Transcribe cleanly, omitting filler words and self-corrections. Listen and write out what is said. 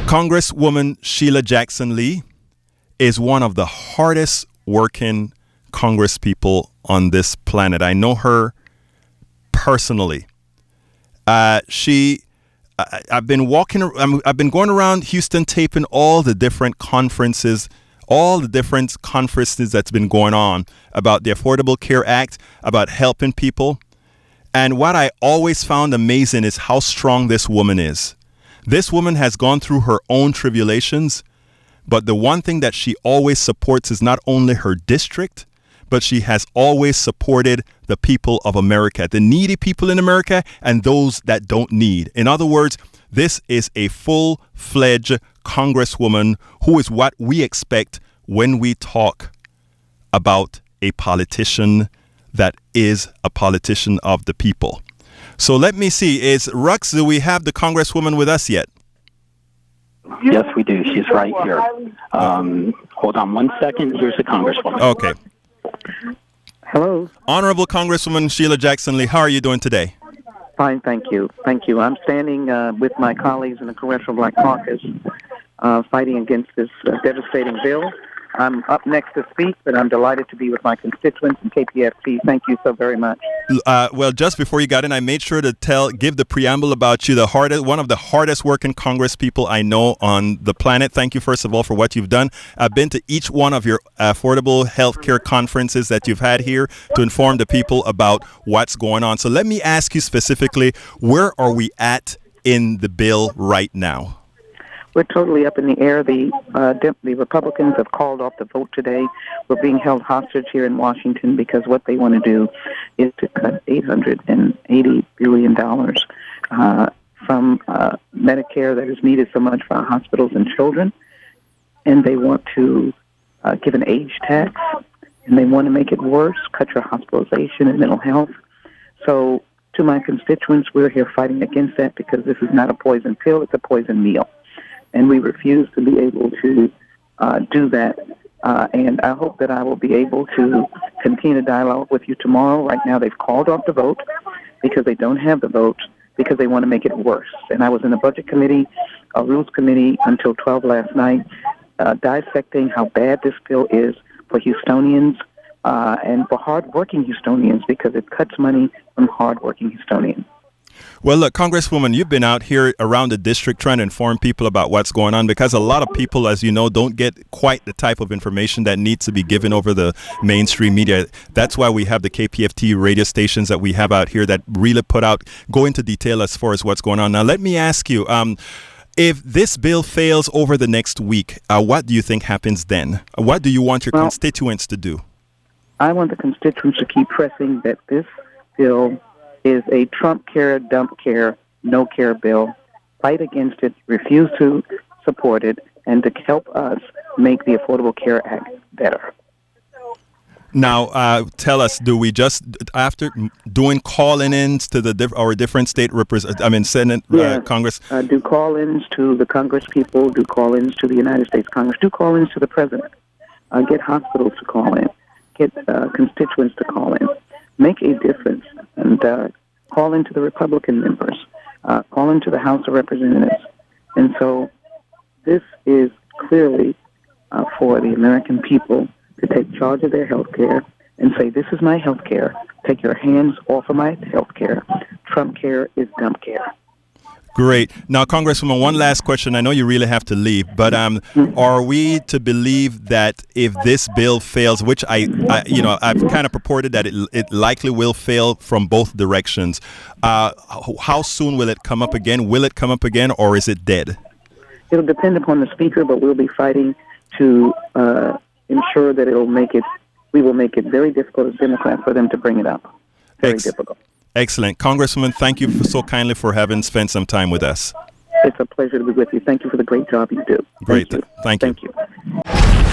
Congresswoman Sheila Jackson Lee is one of the hardest working congresspeople on this planet. I know her personally. I've been going around Houston taping all the different conferences that's been going on about the Affordable Care Act, about helping people. And what I always found amazing is how strong this woman is. This woman has gone through her own tribulations, but the one thing that she always supports is not only her district, but she has always supported the people of America, the needy people in America and those that don't need. In other words, this is a full-fledged congresswoman who is what we expect when we talk about a politician that is a politician of the people. So let me see. Is Rux, do we have the congresswoman with us yet? Yes, we do. She's right here. Hold on one second. Here's the congresswoman. Okay. Hello. Honorable Congresswoman Sheila Jackson Lee, how are you doing today? Fine, thank you. Thank you. I'm standing with my colleagues in the Congressional Black Caucus fighting against this devastating bill. I'm up next to speak, but I'm delighted to be with my constituents in KPFT. Thank you so very much. Well, just before you got in, I made sure to give the preamble about you, one of the hardest working Congress people I know on the planet. Thank you, first of all, for what you've done. I've been to each one of your affordable health care conferences that you've had here to inform the people about what's going on. So let me ask you specifically, where are we at in the bill right now? We're totally up in the air. The Republicans have called off the vote today. We're being held hostage here in Washington because what they want to do is to cut $880 billion from Medicare that is needed so much for our hospitals and children. And they want to give an age tax, and they want to make it worse, cut your hospitalization and mental health. So to my constituents, we're here fighting against that because this is not a poison pill, it's a poison meal. And we refuse to be able to do that. And I hope that I will be able to continue to dialogue with you tomorrow. Right now, they've called off the vote because they don't have the vote, because they want to make it worse. And I was in the Budget Committee, Rules Committee until 12 last night, dissecting how bad this bill is for Houstonians and for hard-working Houstonians, because it cuts money from hard-working Houstonians. Well, look, Congresswoman, you've been out here around the district trying to inform people about what's going on, because a lot of people, as you know, don't get quite the type of information that needs to be given over the mainstream media. That's why we have the KPFT radio stations that we have out here that really go into detail as far as what's going on. Now, let me ask you, if this bill fails over the next week, what do you think happens then? What do you want your constituents to do? I want the constituents to keep pressing that this bill is a Trumpcare, Dumpcare, no-care bill. Fight against it, refuse to support it, and to help us make the Affordable Care Act better. Now, tell us, do we just, after doing call-ins to our different state Senate, Congress? Do call-ins to the Congress people, do call-ins to the United States Congress, do call-ins to the President, get hospitals to call in, get constituents to call in. Make a difference, and call into the Republican members, call into the House of Representatives. And so this is clearly for the American people to take charge of their health care and say, this is my health care. Take your hands off of my health care. Trumpcare is Dumpcare. Great. Now, Congresswoman, one last question. I know you really have to leave, but are we to believe that if this bill fails, which I've kind of purported that it likely will fail from both directions, how soon will it come up again? Will it come up again, or is it dead? It'll depend upon the speaker, but we'll be fighting to ensure that we will make it very difficult as Democrats for them to bring it up. Very difficult. Excellent. Congresswoman, thank you so kindly for having spent some time with us. It's a pleasure to be with you. Thank you for the great job you do. Great. Thank you. Thank you. Thank you.